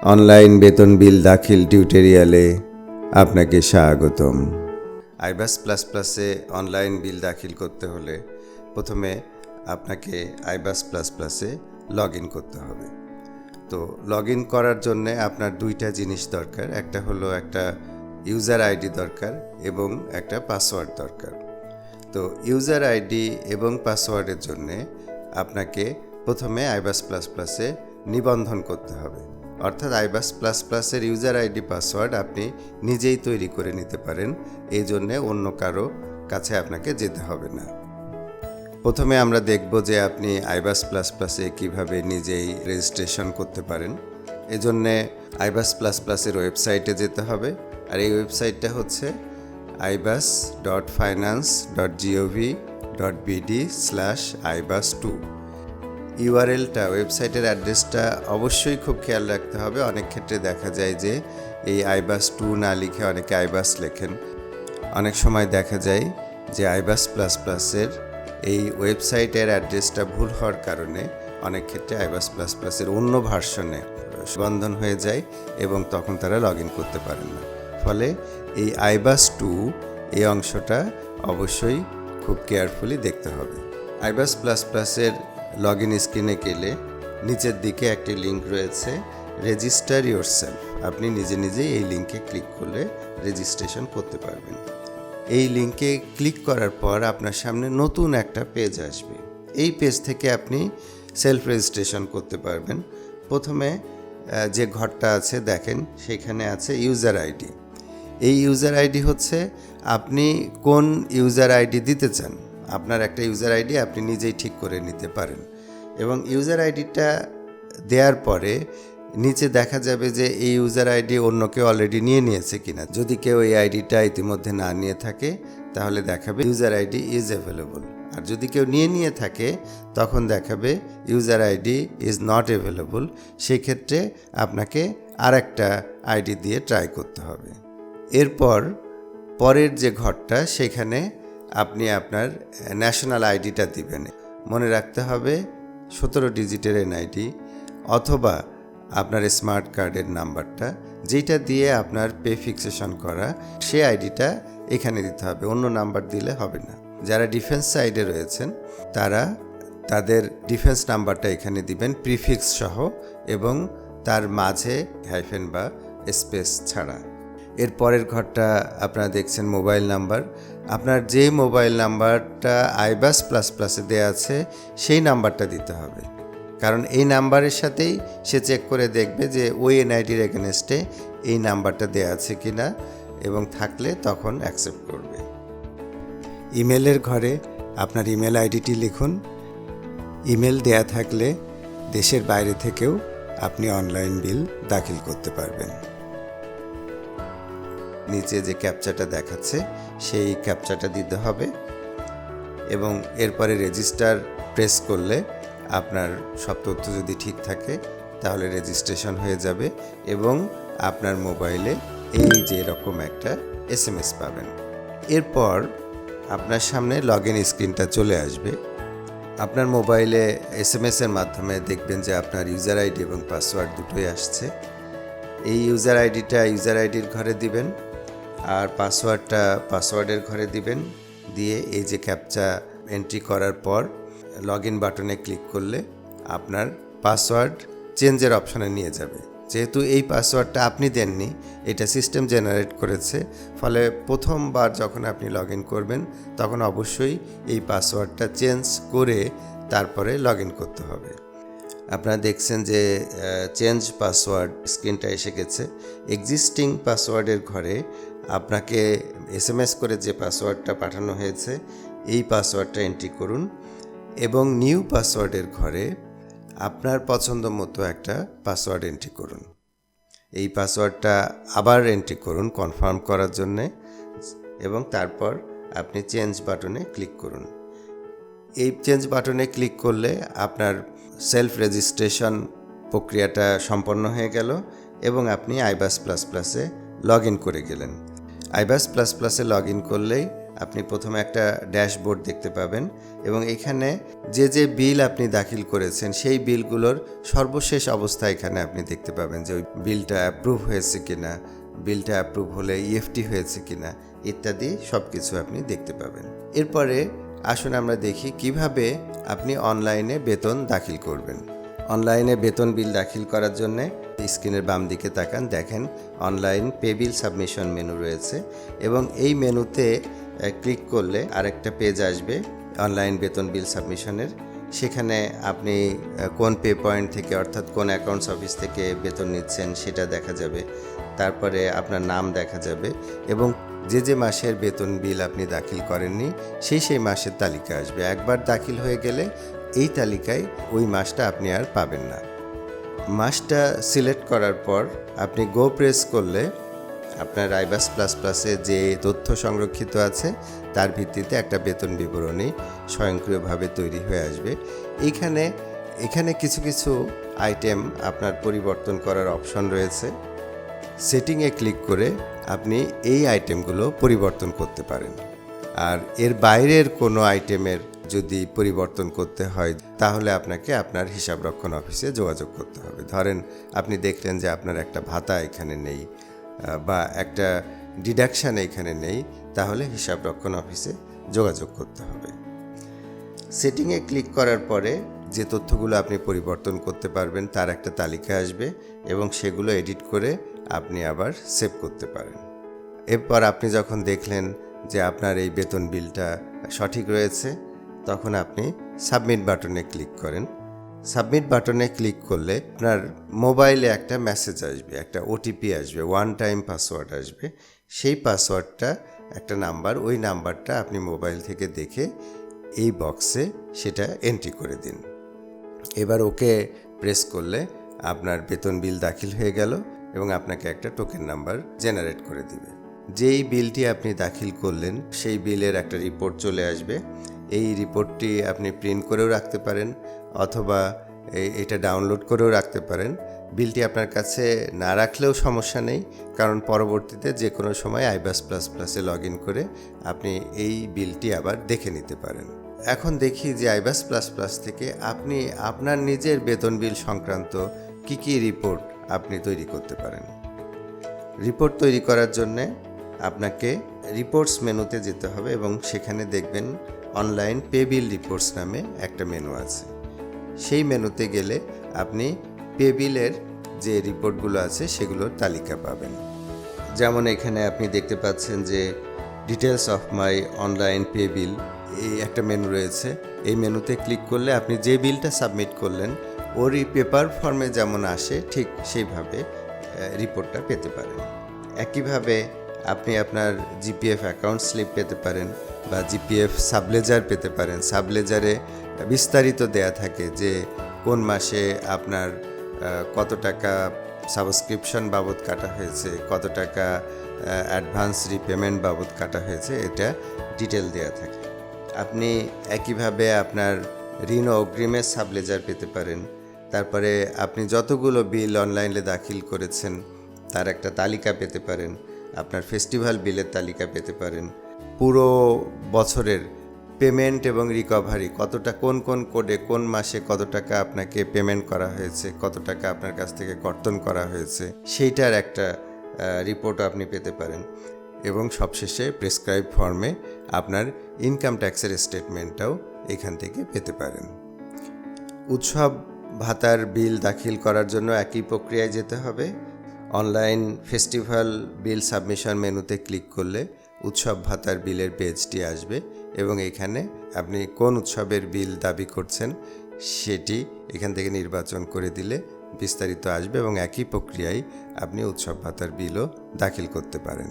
Online বেতন বিল দাখিল টিউটোরিয়ালে আপনাকে স্বাগতম। আইবাস প্লাস প্লাসে অনলাইন বিল দাখিল করতে হলে প্রথমে আপনাকে আইবাস প্লাস প্লাসে লগ ইন করতে হবে। তো লগ ইন করার জন্যে আপনার দুইটা জিনিস দরকার, একটা হলো একটা ইউজার আইডি দরকার এবং একটা পাসওয়ার্ড দরকার। তো ইউজার আইডি এবং পাসওয়ার্ডের জন্যে আপনাকে প্রথমে আইবাস প্লাস প্লাসে নিবন্ধন করতে হবে। অর্থাৎ আইবাস প্লাস প্লাসের ইউজার আইডি পাসওয়ার্ড আপনি নিজেই তৈরি করে নিতে পারেন, এই জন্যে অন্য কারো কাছে আপনাকে যেতে হবে না। প্রথমে আমরা দেখব যে আপনি আইবাস প্লাস প্লাসে কীভাবে নিজেই রেজিস্ট্রেশন করতে পারেন। এজন্যে আইবাস প্লাস প্লাসের ওয়েবসাইটে যেতে হবে, আর এই ওয়েবসাইটটা হচ্ছে ibas.finance.gov.bd/ibas2। ইউআরএলটা, ওয়েবসাইটের অ্যাড্রেসটা অবশ্যই খুব খেয়াল রাখতে হবে। অনেক ক্ষেত্রে দেখা যায় যে এই ibas2 না লিখে অনেকে আইবাস লেখেন। অনেক সময় দেখা যায় যে আইবাস প্লাস প্লাসের এই ওয়েবসাইটের অ্যাড্রেসটা ভুল হওয়ার কারণে অনেক ক্ষেত্রে আইবাস প্লাস প্লাসের অন্য ভার্সনে বন্ধন হয়ে যায় এবং তখন তারা লগ ইন করতে পারেন না। ফলে এই ibas2 এই অংশটা অবশ্যই খুব কেয়ারফুলি দেখতে হবে। আইবাস প্লাস প্লাসের লগ ইন স্ক্রিনে গেলে নিচের দিকে একটি লিঙ্ক রয়েছে, রেজিস্টার ইয়োরসেলফ। আপনি নিজে নিজেই এই লিঙ্কে ক্লিক করলে রেজিস্ট্রেশন করতে পারবেন। এই লিঙ্কে ক্লিক করার পর আপনার সামনে নতুন একটা পেজ আসবে। এই পেজ থেকে আপনি সেলফ রেজিস্ট্রেশন করতে পারবেন। প্রথমে যে ঘরটা আছে দেখেন, সেখানে আছে ইউজার আইডি। এই ইউজার আইডি হচ্ছে আপনি কোন ইউজার আইডি দিতে চান। আপনার একটা ইউজার আইডি আপনি নিজেই ঠিক করে নিতে পারেন এবং ইউজার আইডিটা দেওয়ার পরে নিচে দেখা যাবে যে এই ইউজার আইডি অন্য কেউ অলরেডি নিয়ে নিয়েছে কিনা। যদি কেউ এই আইডিটা ইতিমধ্যে না নিয়ে থাকে তাহলে দেখাবে ইউজার আইডি ইজ অ্যাভেলেবল, আর যদি কেউ নিয়ে থাকে তখন দেখাবে user ID is not available. সেক্ষেত্রে আপনাকে আর একটা আইডি দিয়ে ট্রাই করতে হবে। এরপর পরের যে ঘরটা, সেখানে আপনি আপনার ন্যাশনাল আইডিটা দিবেন। মনে রাখতে হবে 17 ডিজিটের এনআইডি অথবা আপনার স্মার্ট কার্ডের নাম্বারটা, যেটা দিয়ে আপনার পে ফিক্সেশন করা, সেই আইডিটা এখানে দিতে হবে, অন্য নাম্বার দিলে হবে না। যারা ডিফেন্স সাইডে রয়েছেন তারা তাদের ডিফেন্স নাম্বারটা এখানে দিবেন প্রিফিক্স সহ এবং তার মাঝে হাইফেন বা স্পেস ছাড়া। এর পরের ঘরটা আপনারা দেখছেন মোবাইল নাম্বার। আপনার যে মোবাইল নাম্বারটা আইবাস প্লাস প্লাসে দেওয়া আছে সেই নাম্বারটা দিতে হবে, কারণ এই নাম্বারের সাথেই সে চেক করে দেখবে যে ওই এনআইডির এগেনস্টে এই নাম্বারটা দেওয়া আছে কি না, এবং থাকলে তখন অ্যাকসেপ্ট করবে। ইমেলের ঘরে আপনার ইমেল আইডিটি লিখুন। ইমেল দেয়া থাকলে দেশের বাইরে থেকেও আপনি অনলাইন বিল দাখিল করতে পারবেন। নিচে যে ক্যাপচাটা দেখাচ্ছে সেই ক্যাপচাটা দিতে হবে এবং এরপরে রেজিস্টার প্রেস করলে আপনার সব তথ্য যদি ঠিক থাকে তাহলে রেজিস্ট্রেশন হয়ে যাবে এবং আপনার মোবাইলে এই যে এরকম একটা SMS পাবেন। এরপর আপনার সামনে লগ ইন স্ক্রিনটা চলে আসবে। আপনার মোবাইলে SMS এর মাধ্যমে দেখবেন যে আপনার ইউজার আইডি এবং পাসওয়ার্ড দুটোই আসছে। এই ইউজার আইডিটা ইউজার আইডির ঘরে দিবেন আর পাসওয়ার্ডটা পাসওয়ার্ডের ঘরে দিবেন। দিয়ে এই যে ক্যাপচা এন্ট্রি করার পর লগ ইন বাটনে ক্লিক করলে আপনার পাসওয়ার্ড চেঞ্জের অপশনে নিয়ে যাবে। যেহেতু এই পাসওয়ার্ডটা আপনি দেননি, এটা সিস্টেম জেনারেট করেছে, ফলে প্রথমবার যখন আপনি লগ ইন করবেন তখন অবশ্যই এই পাসওয়ার্ডটা চেঞ্জ করে তারপরে লগ ইন করতে হবে। আপনারা দেখছেন যে চেঞ্জ পাসওয়ার্ড স্ক্রিনটা এসে গেছে। এক্সিস্টিং পাসওয়ার্ডের ঘরে আপনাকে SMS করে যে পাসওয়ার্ডটা পাঠানো হয়েছে এই পাসওয়ার্ডটা এন্ট্রি করুন এবং নিউ পাসওয়ার্ডের ঘরে আপনার পছন্দ মতো একটা পাসওয়ার্ড এন্ট্রি করুন। এই পাসওয়ার্ডটা আবার এন্ট্রি করুন কনফার্ম করার জন্যে এবং তারপর আপনি চেঞ্জ বাটনে ক্লিক করুন। এই চেঞ্জ বাটনে ক্লিক করলে আপনার সেলফ রেজিস্ট্রেশন প্রক্রিয়াটা সম্পন্ন হয়ে গেল এবং আপনি আইবাস প্লাস প্লাসে লগ ইন করে গেলেন। আইবাস প্লাস প্লাসে লগ ইন করলেই আপনি প্রথমে একটা ড্যাশবোর্ড দেখতে পাবেন এবং এখানে যে যে বিল আপনি দাখিল করেছেন সেই বিলগুলোর সর্বশেষ অবস্থা এখানে আপনি দেখতে পাবেন যে ওই বিলটা অ্যাপ্রুভ হয়েছে কিনা, বিলটা অ্যাপ্রুভ হলে ইএফটি হয়েছে কিনা ইত্যাদি সব কিছু আপনি দেখতে পাবেন। এরপরে আসুন আমরা দেখি কিভাবে আপনি অনলাইনে বেতন দাখিল করবেন। অনলাইনে বেতন বিল দাখিল করার জন্যে স্ক্রিনের বাম দিকে তাকান, দেখেন অনলাইন পে বিল সাবমিশন মেনু রয়েছে এবং এই মেনুতে ক্লিক করলে আরেকটা পেজ আসবে অনলাইন বেতন বিল সাবমিশনের। সেখানে আপনি কোন পে পয়েন্ট থেকে অর্থাৎ কোন অ্যাকাউন্টস অফিস থেকে বেতন নিচ্ছেন সেটা দেখা যাবে, তারপরে আপনার নাম দেখা যাবে এবং যে যে মাসের বেতন বিল আপনি দাখিল করেননি সেই মাসের তালিকা আসবে। একবার দাখিল হয়ে গেলে এই তালিকায় ওই মাসটা আপনি আর পাবেন না। মাসটা সিলেক্ট করার পর আপনি গো প্রেস করলে আপনার আইবাস প্লাস প্লাসে যে তথ্য সংরক্ষিত আছে তার ভিত্তিতে একটা বেতন বিবরণী স্বয়ংক্রিয়ভাবে তৈরি হয়ে আসবে। এখানে কিছু কিছু আইটেম আপনার পরিবর্তন করার অপশন রয়েছে। সেটিংয়ে ক্লিক করে আপনি এই আইটেমগুলো পরিবর্তন করতে পারেন। আর এর বাইরের কোনো আইটেমের যদি পরিবর্তন করতে হয় তাহলে আপনাকে আপনার হিসাবরক্ষণ অফিসে যোগাযোগ করতে হবে। ধরেন আপনি দেখলেন যে আপনার একটা ভাতা এখানে নেই বা একটা ডিডাকশান এখানে নেই, তাহলে হিসাবরক্ষণ অফিসে যোগাযোগ করতে হবে। সেটিংয়ে ক্লিক করার পরে যে তথ্যগুলো আপনি পরিবর্তন করতে পারবেন তার একটা তালিকা আসবে এবং সেগুলো এডিট করে আপনি আবার সেভ করতে পারেন। এরপর আপনি যখন দেখলেন যে আপনার এই বেতন বিলটা সঠিক রয়েছে তখন আপনি সাবমিট বাটনে ক্লিক করেন। সাবমিট বাটনে ক্লিক করলে আপনার মোবাইলে একটা মেসেজ আসবে, একটা ওটিপি আসবে, ওয়ান টাইম পাসওয়ার্ড আসবে। সেই পাসওয়ার্ডটা একটা নাম্বার, ওই নাম্বারটা আপনি মোবাইল থেকে দেখে এই বক্সে সেটা এন্ট্রি করে দিন। এবার ওকে প্রেস করলে আপনার বেতন বিল দাখিল হয়ে গেল এবং আপনাকে একটা টোকেন নাম্বার জেনারেট করে দিবে। যেই বিলটি আপনি দাখিল করলেন সেই বিলের একটা রিপোর্ট চলে আসবে। এই রিপোর্টটি আপনি প্রিন্ট করেও রাখতে পারেন অথবা এটা ডাউনলোড করেও রাখতে পারেন। বিলটি আপনার কাছে না রাখলেও সমস্যা নেই, কারণ পরবর্তীতে যে কোনো সময় আইবাস প্লাস প্লাসে লগ ইন করে আপনি এই বিলটি আবার দেখে নিতে পারেন। এখন দেখি যে আইবাস প্লাস প্লাস থেকে আপনি আপনার নিজের বেতন বিল সংক্রান্ত কী রিপোর্ট আপনি তৈরি করতে পারেন। রিপোর্ট তৈরি করার জন্যে আপনাকে রিপোর্টস মেনুতে যেতে হবে এবং সেখানে দেখবেন অনলাইন পে বিল রিপোর্টস নামে একটা মেনু আছে। সেই মেনুতে গেলে আপনি পে বিলের যে রিপোর্টগুলো আছে সেগুলোর তালিকা পাবেন। যেমন এখানে আপনি দেখতে পাচ্ছেন যে details of my online pay বিল, এই একটা মেনু রয়েছে। এই মেনুতে ক্লিক করলে আপনি যে বিলটা সাবমিট করলেন ওরই পেপার ফর্মে যেমন আসে ঠিক সেইভাবে রিপোর্টটা পেতে পারেন। একইভাবে আপনি আপনার জিপিএফ অ্যাকাউন্ট স্লিপ পেতে পারেন বা জিপিএফ সাবলেজার পেতে পারেন। সাবলেজারে বিস্তারিত দেয়া থাকে যে কোন মাসে আপনার কত টাকা সাবস্ক্রিপশন বাবদ কাটা হয়েছে, কত টাকা অ্যাডভান্স রিপেমেন্ট বাবদ কাটা হয়েছে, এটা ডিটেল দেয়া থাকে। আপনি একইভাবে আপনার ঋণ ও অগ্রিমের সাবলেজার পেতে পারেন। তারপরে আপনি যতগুলো বিল অনলাইনে দাখিল করেছেন তার একটা তালিকা পেতে পারেন। আপনার ফেস্টিভ্যাল বিলের তালিকা পেতে পারেন। পুরো বছরের পেমেন্ট এবং রিকভারি কতটা, কোন কোডে কোন মাসে কত টাকা আপনাকে পেমেন্ট করা হয়েছে, কত টাকা আপনার কাছ থেকে কর্তন করা হয়েছে সেইটার একটা রিপোর্ট আপনি পেতে পারেন। এবং সবশেষে প্রেসক্রাইব ফর্মে আপনার ইনকাম ট্যাক্সের স্টেটমেন্টটাও এখান থেকে পেতে পারেন। উৎসব ভাতার বিল দাখিল করার জন্য একই প্রক্রিয়ায় যেতে হবে। অনলাইন ফেস্টিভ্যাল বিল সাবমিশন মেনুতে ক্লিক করলে উৎসব ভাতার বিলের পেজটি আসবে এবং এখানে আপনি কোন উৎসবের বিল দাবি করছেন সেটি এখান থেকে নির্বাচন করে দিলে বিস্তারিত আসবে এবং একই প্রক্রিয়ায় আপনি উৎসব ভাতার বিলও দাখিল করতে পারেন।